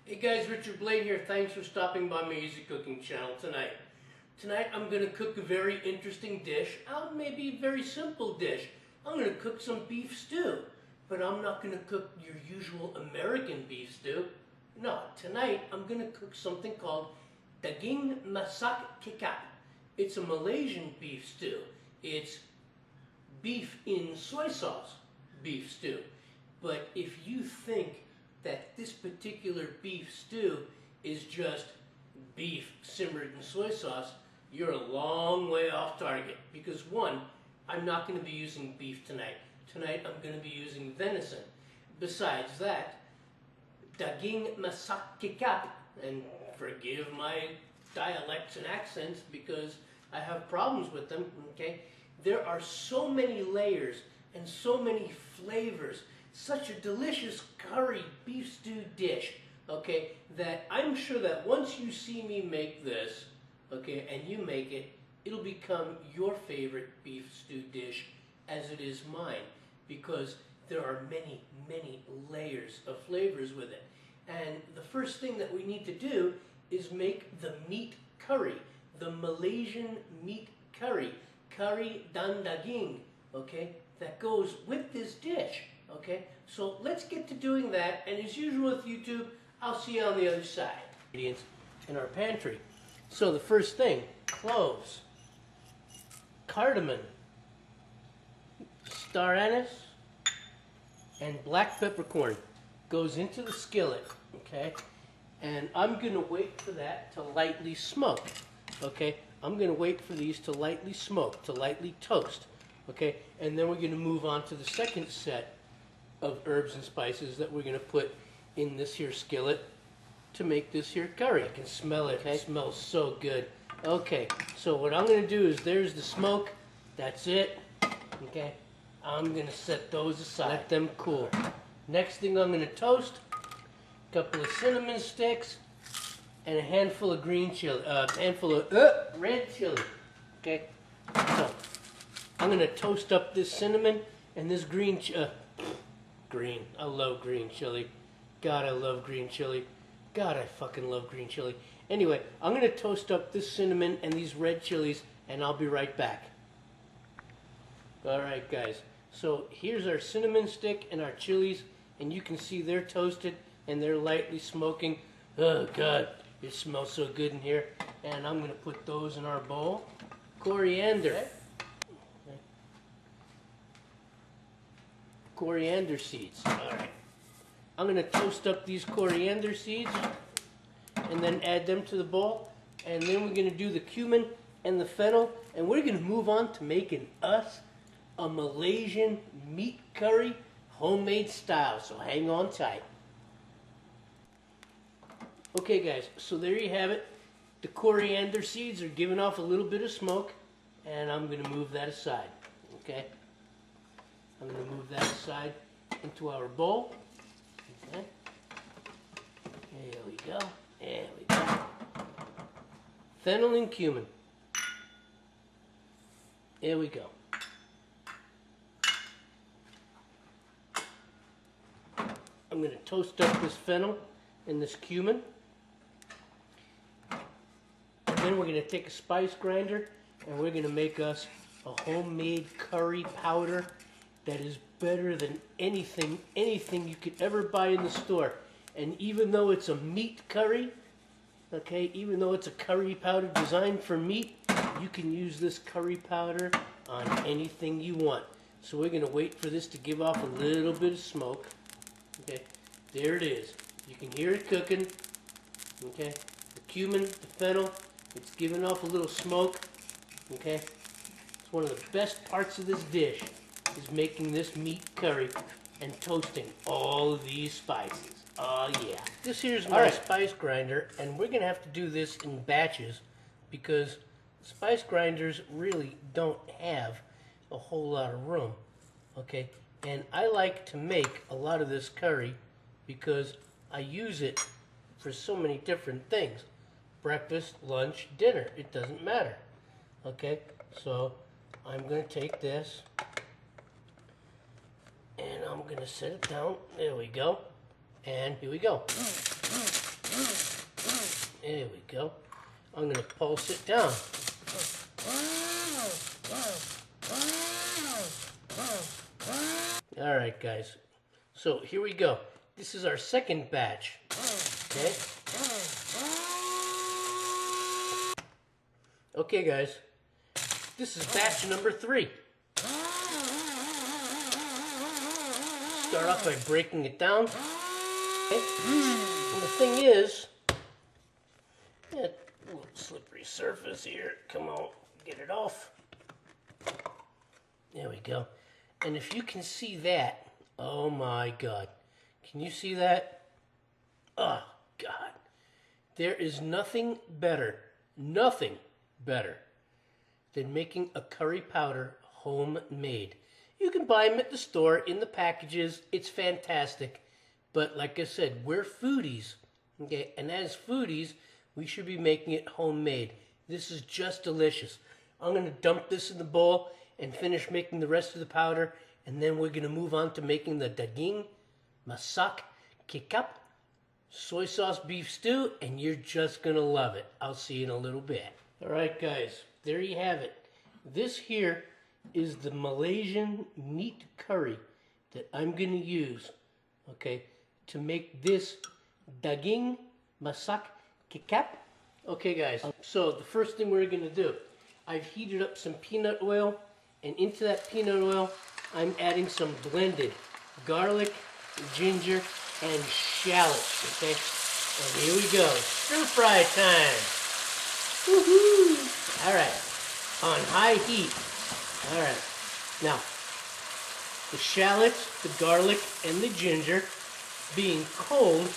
Hey guys, Richard Blade here. Thanks for stopping by my Easy Cooking channel tonight. Tonight I'm going to cook a very interesting dish, maybe a very simple dish. I'm going to cook some beef stew, but I'm not going to cook your usual American beef stew. No, tonight I'm going to cook something called Daging Masak Kecap. It's a Malaysian beef stew. It's beef in soy sauce beef stew. But if you think that this particular beef stew is just beef simmered in soy sauce, you're a long way off target. Because one, I'm not going to be using beef tonight. Tonight I'm going to be using venison. Besides that, Daging Masak Kecap, and forgive my dialects and accents because I have problems with them, okay? There are so many layers and so many flavors. Such a delicious curry beef stew dish, okay, that I'm sure that once you see me make this, okay, and you make it, it'll become your favorite beef stew dish as it is mine, because there are many, many layers of flavors with it. And the first thing that we need to do is make the meat curry, the Malaysian meat curry, curry dan daging, okay, that goes with this dish. Okay, so let's get to doing that, and as usual with YouTube, I'll see you on the other side. Ingredients in our pantry. So the first thing, cloves, cardamom, star anise, and black peppercorn goes into the skillet, okay? And I'm going to wait for that to lightly smoke, okay? I'm going to wait for these to lightly smoke, to lightly toast, okay? And then we're going to move on to the second set of herbs and spices that we're going to put in this here skillet to make this here curry. I can smell it. Okay. It smells so good. Okay, so what I'm going to do is there's the smoke. That's it. Okay, I'm going to set those aside. Let them cool. Next thing I'm going to toast, a couple of cinnamon sticks and a handful of green chili, handful of red chili. Okay, so I'm going to toast up this cinnamon and this green green. I love green chili. God, I love green chili. God, I fucking love green chili. Anyway, I'm going to toast up this cinnamon and these red chilies, and I'll be right back. Alright, guys. So here's our cinnamon stick and our chilies, and you can see they're toasted and they're lightly smoking. Oh, God, it smells so good in here. And I'm going to put those in our bowl. Coriander. Okay. Coriander seeds. Alright. I'm going to toast up these coriander seeds and then add them to the bowl. And then we're going to do the cumin and the fennel. And we're going to move on to making us a Malaysian meat curry, homemade style. So hang on tight. Okay, guys. So there you have it. The coriander seeds are giving off a little bit of smoke. And I'm going to move that aside. Okay. I'm going to move that aside into our bowl. Okay. There we go. There we go. Fennel and cumin. There we go. I'm going to toast up this fennel and this cumin. And then we're going to take a spice grinder and we're going to make us a homemade curry powder that is better than anything you could ever buy in the store. And even though it's a meat curry, okay, even though it's a curry powder designed for meat, you can use this curry powder on anything you want. So we're going to wait for this to give off a little bit of smoke. Okay, there it is. You can hear it cooking. Okay, the cumin, the fennel, it's giving off a little smoke. Okay, it's one of the best parts of this dish, is making this meat curry and toasting all of these spices. Oh yeah. This here's my spice grinder, and we're going to have to do this in batches because spice grinders really don't have a whole lot of room. Okay, and I like to make a lot of this curry because I use it for so many different things. Breakfast, lunch, dinner, it doesn't matter. Okay, so I'm going to take this and I'm going to set it down. There we go. And here we go. There we go. I'm going to pulse it down. All right, guys. So here we go. This is our second batch. Okay. Okay, guys. This is batch number 3. Start off by breaking it down. Okay. And the thing is, a little slippery surface here. Come on, get it off. There we go. And if you can see that, oh my God. Can you see that? Oh God. There is nothing better than making a curry powder homemade. You can buy them at the store in the packages. It's fantastic. But like I said, we're foodies. Okay, and as foodies, we should be making it homemade. This is just delicious. I'm going to dump this in the bowl and finish making the rest of the powder. And then we're going to move on to making the Daging, Masak, Kicap, soy sauce beef stew. And you're just going to love it. I'll see you in a little bit. All right, guys. There you have it. This here is the Malaysian meat curry that I'm going to use, okay, to make this Daging, Masak, Kecap. Okay, guys, so the first thing we're going to do, I've heated up some peanut oil, and into that peanut oil, I'm adding some blended garlic, ginger, and shallots, okay? And here we go, stir fry time. Woohoo! All right, on high heat. All right, now, the shallots, the garlic, and the ginger being cold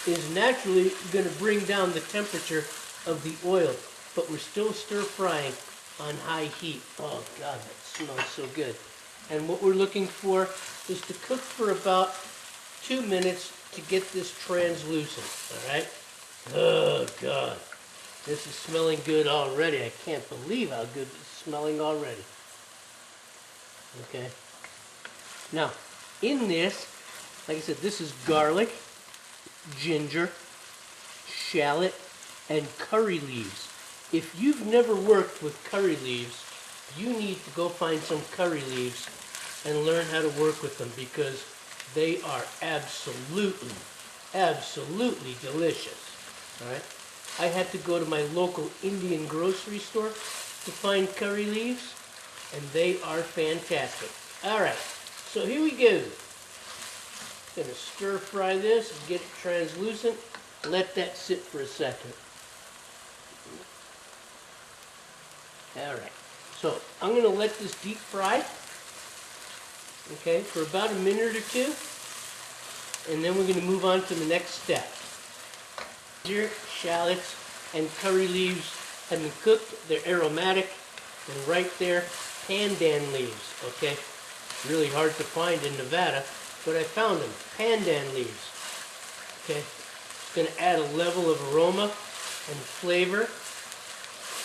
is naturally going to bring down the temperature of the oil, but we're still stir frying on high heat. Oh God, that smells so good. And what we're looking for is to cook for about 2 minutes to get this translucent, all right? Oh God, this is smelling good already. I can't believe how good it's smelling already. Okay. Now, in this, like I said, this is garlic, ginger, shallot, and curry leaves. If you've never worked with curry leaves, you need to go find some curry leaves and learn how to work with them because they are absolutely delicious. All right. I had to go to my local Indian grocery store to find curry leaves, and they are fantastic. All right, so here we go. Gonna stir fry this and get it translucent. Let that sit for a second. All right, so I'm gonna let this deep fry, okay, for about a minute or two, and then we're gonna move on to the next step. Ginger, shallots, and curry leaves have been cooked. They're aromatic, and right there, Pandan leaves, okay? Really hard to find in Nevada, but I found them. Pandan leaves, okay? It's going to add a level of aroma and flavor.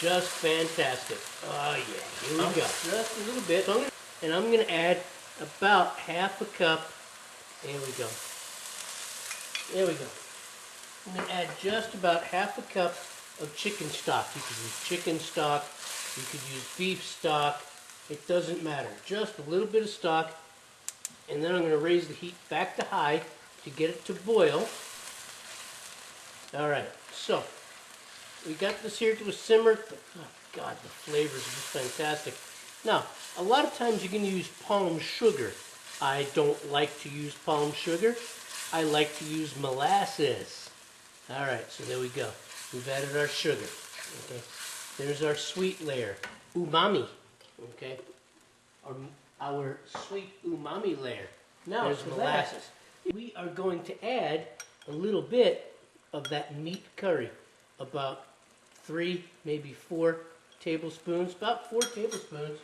Just fantastic. Oh yeah, here we go. Just a little bit. So I'm going to add about half a cup. There we go. There we go. I'm going to add just about half a cup of chicken stock. You could use chicken stock. You could use beef stock. It doesn't matter. Just a little bit of stock. And then I'm going to raise the heat back to high to get it to boil. All right. So, we got this here to a simmer. Oh, God, the flavors are just fantastic. Now, a lot of times you're going to use palm sugar. I don't like to use palm sugar. I like to use molasses. All right, so there we go. We've added our sugar. Okay. There's our sweet layer, umami, okay? Our sweet umami layer. Now, there's molasses. We are going to add a little bit of that meat curry, about 3, maybe 4 tablespoons, about 4 tablespoons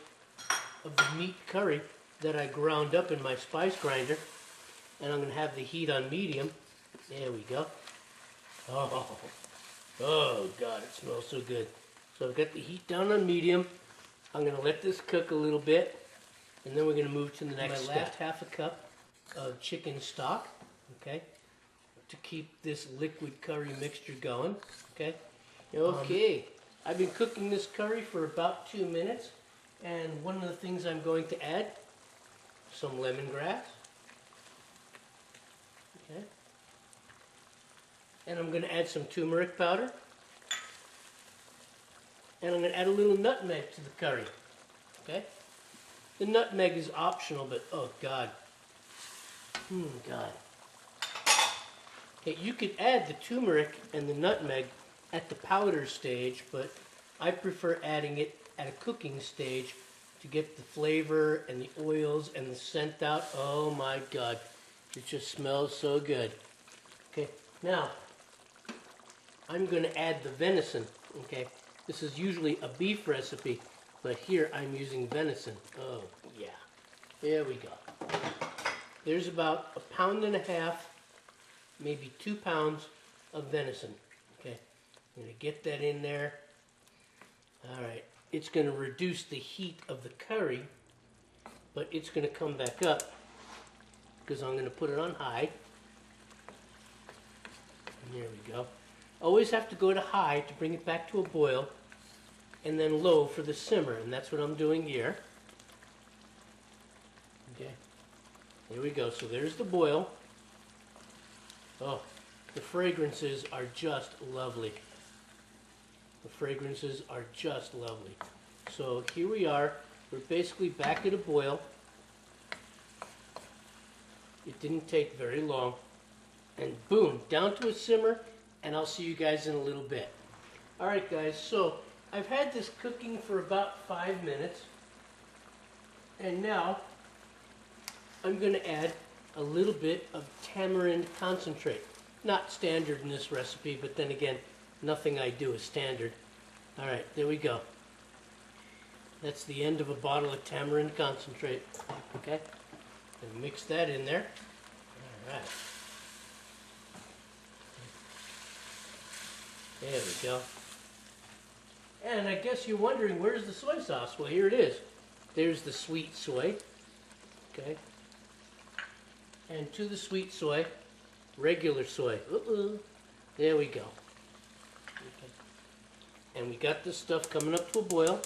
of the meat curry that I ground up in my spice grinder. And I'm going to have the heat on medium. There we go. Oh God, it smells so good. So I've got the heat down on medium. I'm going to let this cook a little bit, and then we're going to move to the next step. My last half a cup of chicken stock, okay? to keep this liquid curry mixture going. Okay. Okay. I've been cooking this curry for about 2 minutes, and one of the things I'm going to add, some lemongrass. Okay. And I'm going to add some turmeric powder. And I'm going to add a little nutmeg to the curry. Okay? The nutmeg is optional, but oh God. God. Okay, you could add the turmeric and the nutmeg at the powder stage, but I prefer adding it at a cooking stage to get the flavor and the oils and the scent out. Oh my God. It just smells so good. Okay, now I'm going to add the venison. Okay, this is usually a beef recipe, but here I'm using venison. Oh yeah, there we go. There's about 1.5 pounds, maybe 2 pounds of venison. Okay, I'm going to get that in there. All right, it's going to reduce the heat of the curry, but it's going to come back up because I'm going to put it on high. And there we go. Always have to go to high to bring it back to a boil, and then low for the simmer, and that's what I'm doing here. Okay, there we go. So there's the boil. Oh, the fragrances are just lovely. The fragrances are just lovely. So here we are. We're basically back at a boil. It didn't take very long. And boom, down to a simmer, and I'll see you guys in a little bit. All right, guys, so I've had this cooking for about 5 minutes. And now I'm going to add a little bit of tamarind concentrate. Not standard in this recipe, but then again, nothing I do is standard. All right, there we go. That's the end of a bottle of tamarind concentrate. Okay, and mix that in there. All right. There we go. And I guess you're wondering, where's the soy sauce? Well, here it is. There's the sweet soy. Okay. And to the sweet soy, regular soy. There we go. Okay. And we got this stuff coming up to a boil.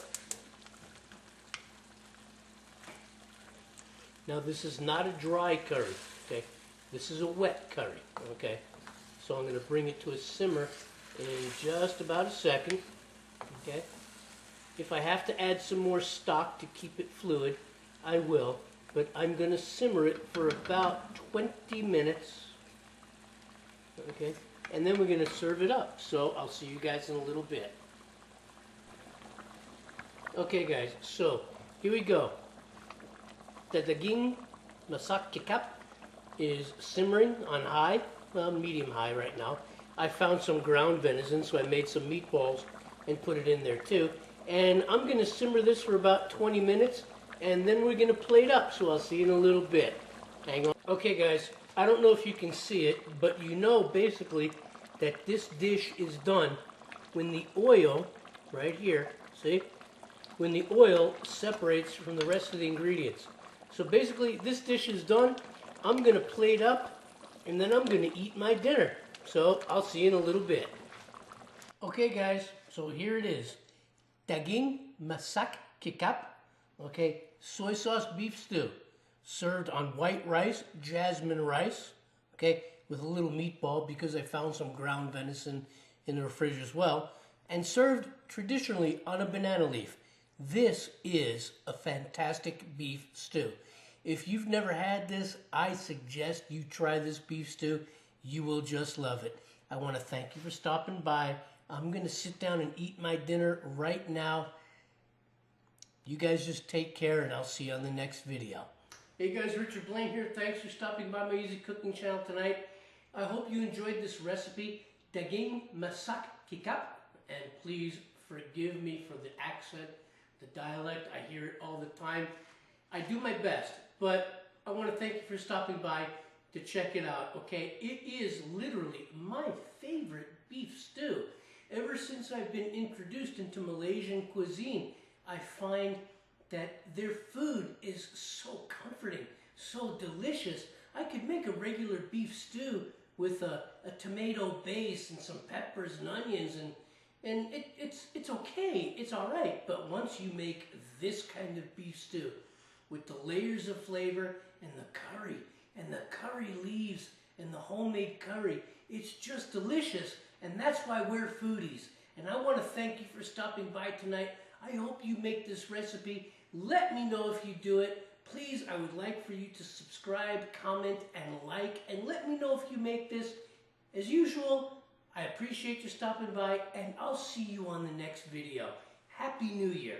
Now this is not a dry curry, okay? This is a wet curry, okay? So I'm going to bring it to a simmer in just about a second, okay? If I have to add some more stock to keep it fluid, I will, but I'm going to simmer it for about 20 minutes, okay? And then we're going to serve it up, so I'll see you guys in a little bit. Okay guys, so here we go. The Daging Masak Kicap is simmering on high, well, medium high right now. I found some ground venison, so I made some meatballs and put it in there too. And I'm going to simmer this for about 20 minutes, and then we're going to plate up, so I'll see you in a little bit. Hang on. Okay guys, I don't know if you can see it, but you know basically that this dish is done when the oil, right here, see? When the oil separates from the rest of the ingredients. So basically, this dish is done. I'm going to plate up, and then I'm going to eat my dinner. So I'll see you in a little bit. Okay, guys, so here it is. Daging Masak Kicap, okay, soy sauce beef stew. Served on white rice, jasmine rice, okay, with a little meatball because I found some ground venison in the refrigerator as well. And served traditionally on a banana leaf. This is a fantastic beef stew. If you've never had this, I suggest you try this beef stew. You will just love it. I want to thank you for stopping by. I'm going to sit down and eat my dinner right now. You guys just take care, and I'll see you on the next video. Hey guys, Richard Blaine here. Thanks for stopping by my Easy Cooking channel tonight. I hope you enjoyed this recipe, Daging Masak Kicap. And please forgive me for the accent, the dialect. I hear it all the time. I do my best, but I want to thank you for stopping by to check it out, okay? It is literally my favorite beef stew. Ever since I've been introduced into Malaysian cuisine, I find that their food is so comforting, so delicious. I could make a regular beef stew with a tomato base and some peppers and onions, and it's okay, it's all right. But once you make this kind of beef stew with the layers of flavor and the curry leaves and the homemade curry, it's just delicious. And that's why we're foodies. And I want to thank you for stopping by tonight. I hope you make this recipe. Let me know if you do it. Please, I would like for you to subscribe, comment, and like, and let me know if you make this. As usual, I appreciate you stopping by, and I'll see you on the next video. Happy New Year.